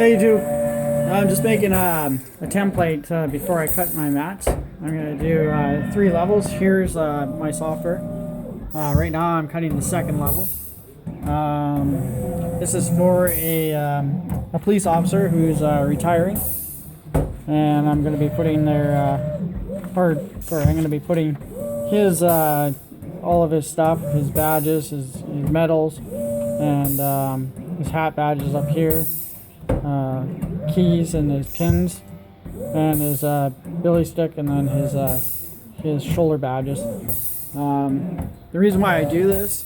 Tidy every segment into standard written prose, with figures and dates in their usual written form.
Hey YouTube, I'm just making a template before I cut my mats. I'm going to do 3 levels. Here's my software. Right now I'm cutting the 2nd level. This is for a police officer who's retiring, and I'm going to be putting I'm going to be putting his all of his stuff, his badges, his medals, and his hat badges up here. Keys and his pins, and his billy stick, and then his shoulder badges. The reason why I do this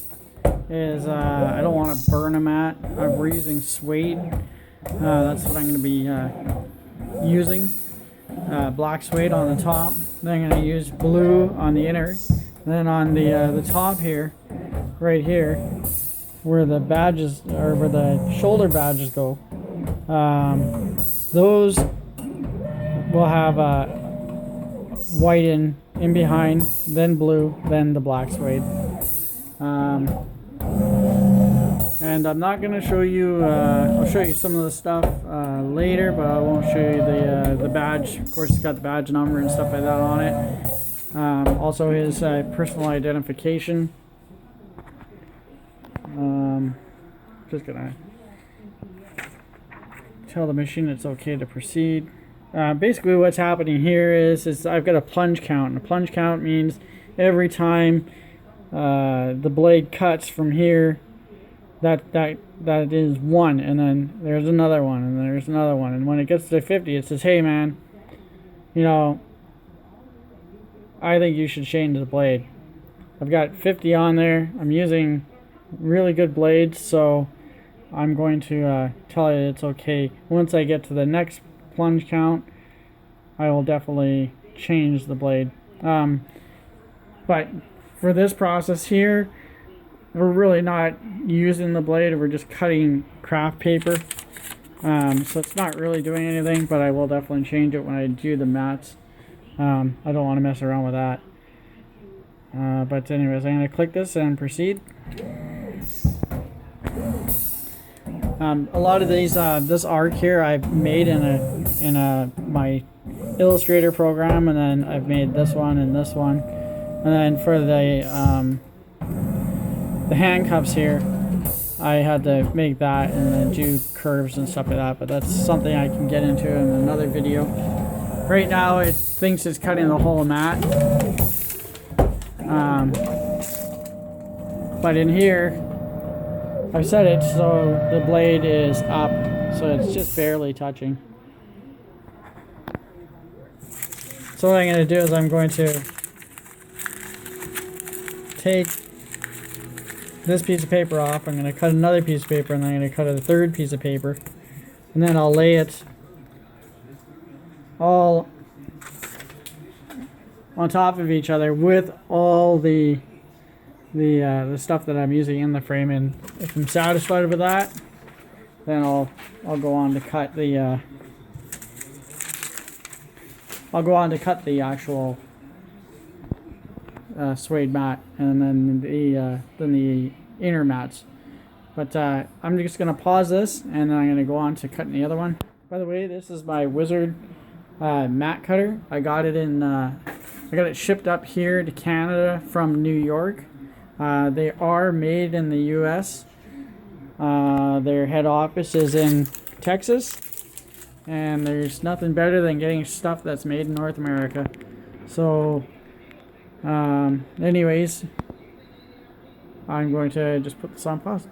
is I don't want to burn a mat. We're using suede. That's what I'm going to be using. Black suede on the top. Then I'm going to use blue on the inner. Then on the top here, right here, where the badges or where the shoulder badges go. Those will have white in behind, then blue, then the black suede. And I'm not going to show you, I'll show you some of the stuff later, but I won't show you the badge. Of course, it's got the badge number and stuff like that on it. Also his personal identification. Just going to tell the machine it's okay to proceed. Basically what's happening here is I've got a plunge count, and a plunge count means every time the blade cuts from here, that is 1, and then there's another one, and there's another one, and when it gets to 50 it says, hey man, you know, I think you should change the blade. I've got 50 on there. I'm using really good blades, so I'm going to tell you it's okay. Once I get to the next plunge count, I will definitely change the blade. But for this process here, we're really not using the blade. We're just cutting craft paper. So it's not really doing anything, but I will definitely change it when I do the mats. I don't want to mess around with that. But anyways, I'm going to click this and proceed. A lot of these, this art here, I've made in my Illustrator program, and then I've made this one and this one, and then for the handcuffs here, I had to make that and then do curves and stuff like that. But that's something I can get into in another video. Right now, it thinks it's cutting the whole mat, but in here, I've set it so the blade is up, so it's just barely touching. So what I'm going to do is I'm going to take this piece of paper off, I'm going to cut another piece of paper, and then I'm going to cut a third piece of paper, and then I'll lay it all on top of each other with all the stuff that I'm using in the frame, and if I'm satisfied with that, then I'll go on to cut the actual suede mat, and then the inner mats. But I'm just gonna pause this, and then I'm gonna go on to cutting the other one. By the way, this is my Wizard mat cutter. I got it I got it shipped up here to Canada from New York. They are made in the US. Their head office is in Texas, and there's nothing better than getting stuff that's made in North America. So anyways, I'm going to just put this on pause.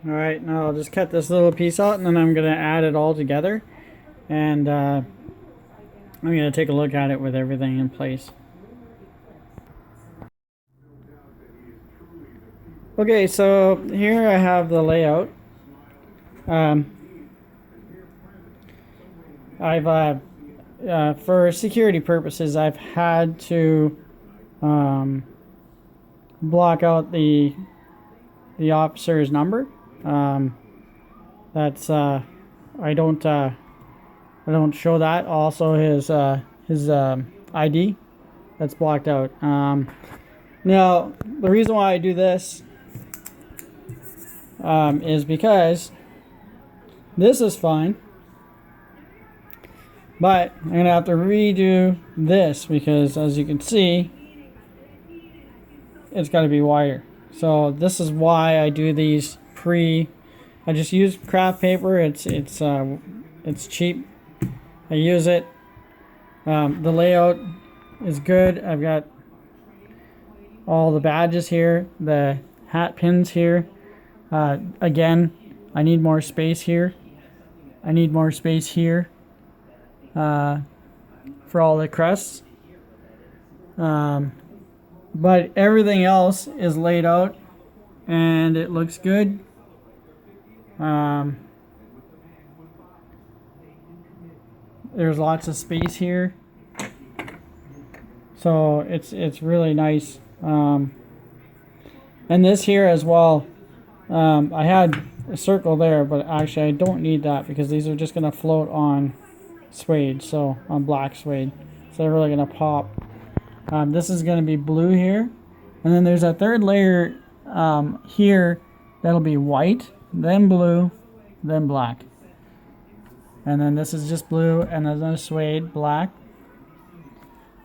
Alright, now I'll just cut this little piece out and then I'm going to add it all together. And I'm going to take a look at it with everything in place. Okay, so here I have the layout. I've for security purposes, I've had to block out the officer's number. That's I don't show that. Also his ID, that's blocked out. Now the reason why I do this is because this is fine, but I'm gonna have to redo this because, as you can see, it's got to be wider. So this is why I do these I just use craft paper. It's cheap. I use it. The layout is good. I've got all the badges here, the hat pins here. Again, I need more space here. I need more space here for all the crests. But everything else is laid out and it looks good. There's lots of space here, so it's really nice. And this here as well, I had a circle there, but actually I don't need that because these are just going to float on suede, so on black suede, so they're really going to pop. This is going to be blue here, and then there's a third layer here that'll be white, then blue, then black, and then this is just blue, and then a suede black,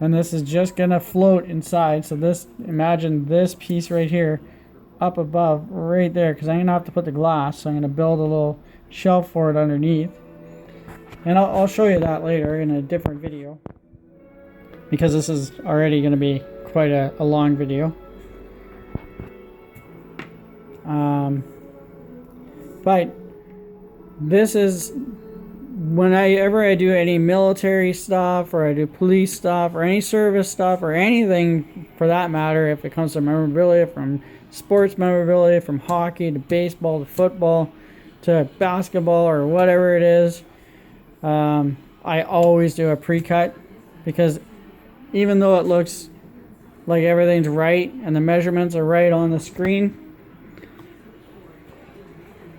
and this is just going to float inside. So this, imagine this piece right here up above right there, because I'm going to have to put the glass, so I'm going to build a little shelf for it underneath, and I'll show you that later in a different video, because this is already going to be quite a long video. But this is whenever I do any military stuff, or I do police stuff, or any service stuff, or anything for that matter, if it comes to memorabilia, from sports memorabilia, from hockey to baseball to football to basketball or whatever it is, I always do a pre-cut, because even though it looks like everything's right and the measurements are right on the screen,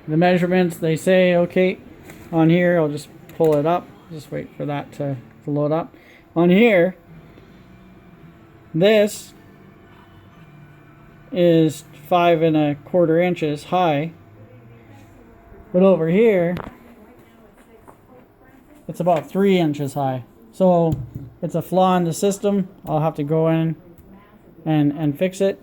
the measurements, they say, okay, on here, I'll just pull it up, just wait for that to load up. On here, this is 5 1/4 inches high, but over here, it's about 3 inches high. So it's a flaw in the system. I'll have to go in and fix it.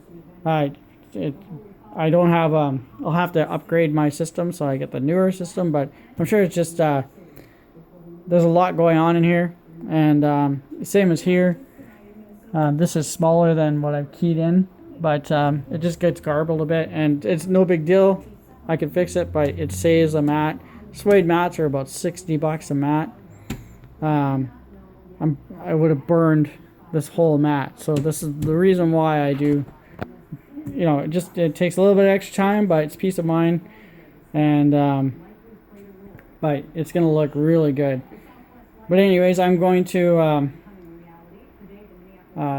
I don't have I'll have to upgrade my system so I get the newer system, but I'm sure it's just there's a lot going on in here, and same as here. This is smaller than what I've keyed in, but it just gets garbled a bit, and it's no big deal. I can fix it, but it saves a mat. Suede mats are about $60 a mat. I would have burned this whole mat, so this is the reason why I do. You know, it takes a little bit of extra time, but it's peace of mind, and but it's gonna look really good. But anyways, I'm going to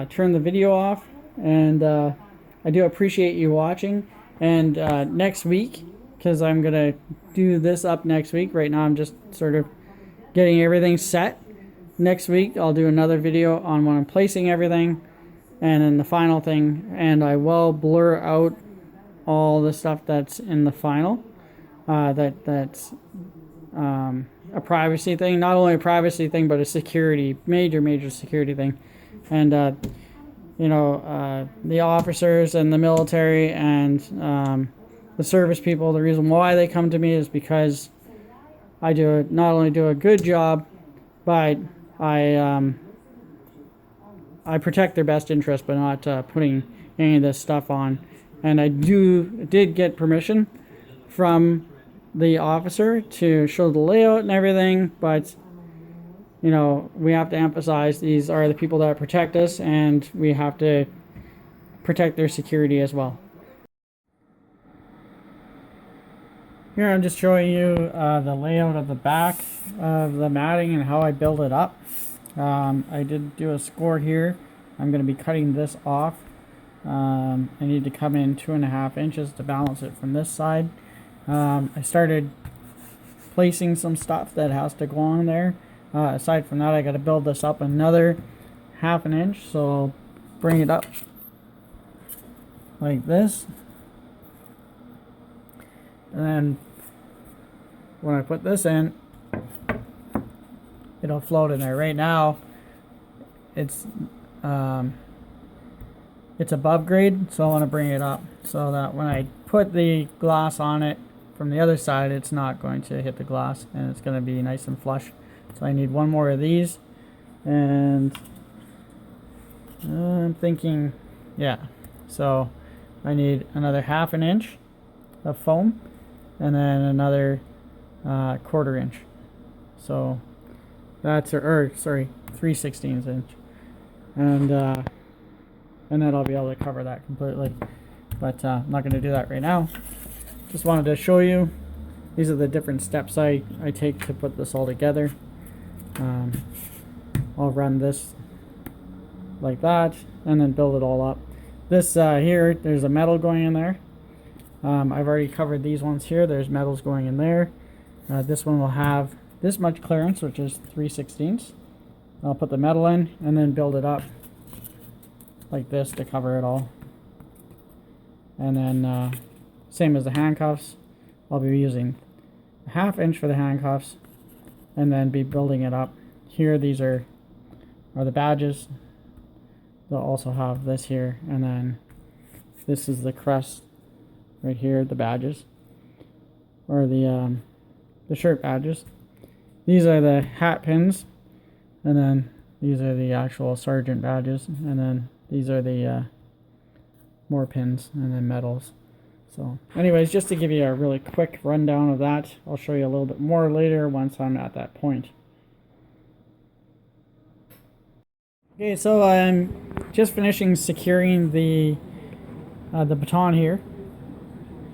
turn the video off, and I do appreciate you watching. And next week, because I'm gonna do this up next week. Right now, I'm just sort of getting everything set. Next week, I'll do another video on when I'm placing everything. And then the final thing, and I will blur out all the stuff that's in the final. That's a privacy thing. Not only a privacy thing, but a security, major security thing. And, you know, the officers and the military and the service people, the reason why they come to me is because I not only do a good job, but I protect their best interest by not putting any of this stuff on. And I did get permission from the officer to show the layout and everything, but you know, we have to emphasize these are the people that protect us, and we have to protect their security as well. Here I'm just showing you the layout of the back of the matting and how I build it up. I did do a score here. I'm going to be cutting this off. I need to come in 2.5 inches to balance it from this side. I started placing some stuff that has to go on there. Aside from that, I got to build this up another 1/2 inch, so I'll bring it up like this, and then when I put this in, it'll float in there. Right now it's above grade, so I want to bring it up so that when I put the glass on it from the other side, it's not going to hit the glass and it's going to be nice and flush. So I need one more of these, and I'm thinking, yeah, so I need another 1/2 inch of foam, and then another 1/4 inch. So that's, or sorry, 3/16 inch, and then I'll be able to cover that completely. But I'm not going to do that right now. Just wanted to show you, these are the different steps I take to put this all together. I'll run this like that and then build it all up. This here, there's a metal going in there. I've already covered these ones here. There's metals going in there. This one will have this much clearance, which is 3/16. I'll put the metal in and then build it up like this to cover it all. And then same as the handcuffs, I'll be using 1/2 inch for the handcuffs and then be building it up. Here, these are the badges. They'll also have this here, and then this is the crest right here, the badges, or the shirt badges. These are the hat pins, and then these are the actual sergeant badges, and then these are the more pins and then medals. So anyways, just to give you a really quick rundown of that, I'll show you a little bit more later once I'm at that point. Okay, so I'm just finishing securing the baton here.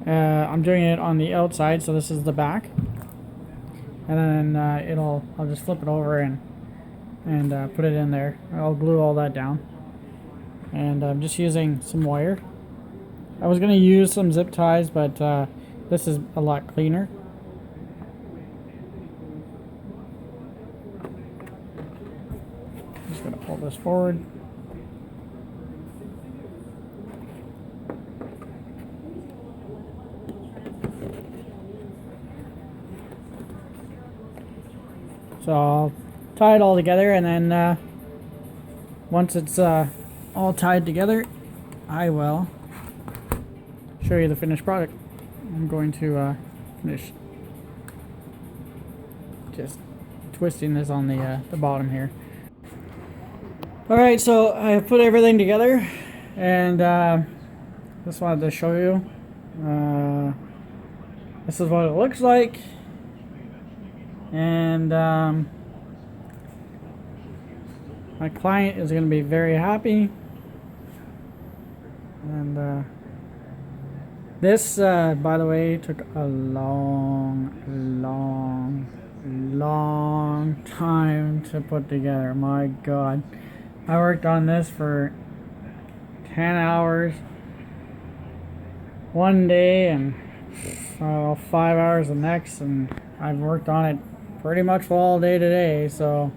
I'm doing it on the outside, so this is the back, and then I'll just flip it over and put it in there. I'll glue all that down, and I'm just using some wire. I was going to use some zip ties, but this is a lot cleaner. Just going to pull this forward. So I'll tie it all together, and then once it's all tied together, I will show you the finished product. I'm going to finish just twisting this on the bottom here. Alright, so I put everything together, and just wanted to show you. This is what it looks like, and my client is going to be very happy. And this, by the way, took a long time to put together. My God. I worked on this for 10 hours one day and 5 hours the next, and I've worked on it pretty much all day today. So,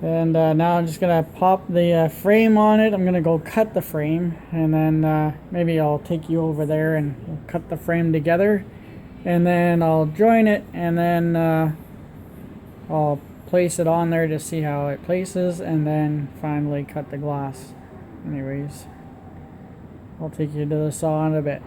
and now I'm just gonna pop the frame on it. I'm gonna go cut the frame, and then maybe I'll take you over there and we'll cut the frame together, and then I'll join it, and then I'll place it on there to see how it places, and then finally cut the glass. Anyways, I'll take you to the saw in a bit.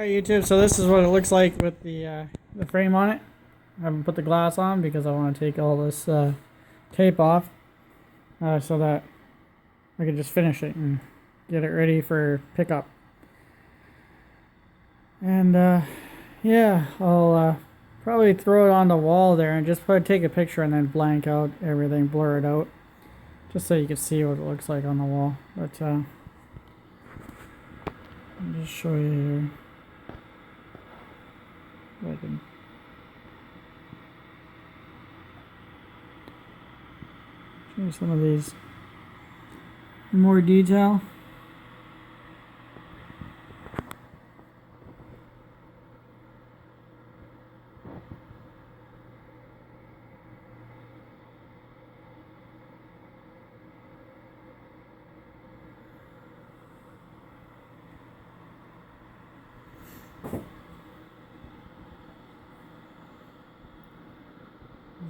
Alright YouTube, so this is what it looks like with the frame on it. I haven't put the glass on because I want to take all this tape off so that I can just finish it and get it ready for pickup. And yeah, I'll probably throw it on the wall there and just take a picture and then blank out everything, blur it out, just so you can see what it looks like on the wall. But I'll just show you here. If I can show you some of these in more detail.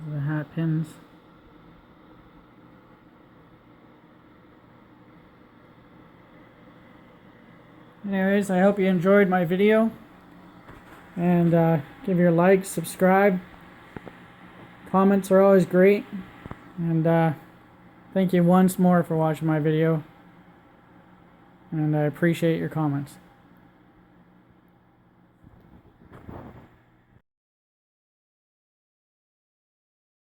The hat pins. Anyways, I hope you enjoyed my video, and give your likes, subscribe. Comments are always great, and thank you once more for watching my video, and I appreciate your comments.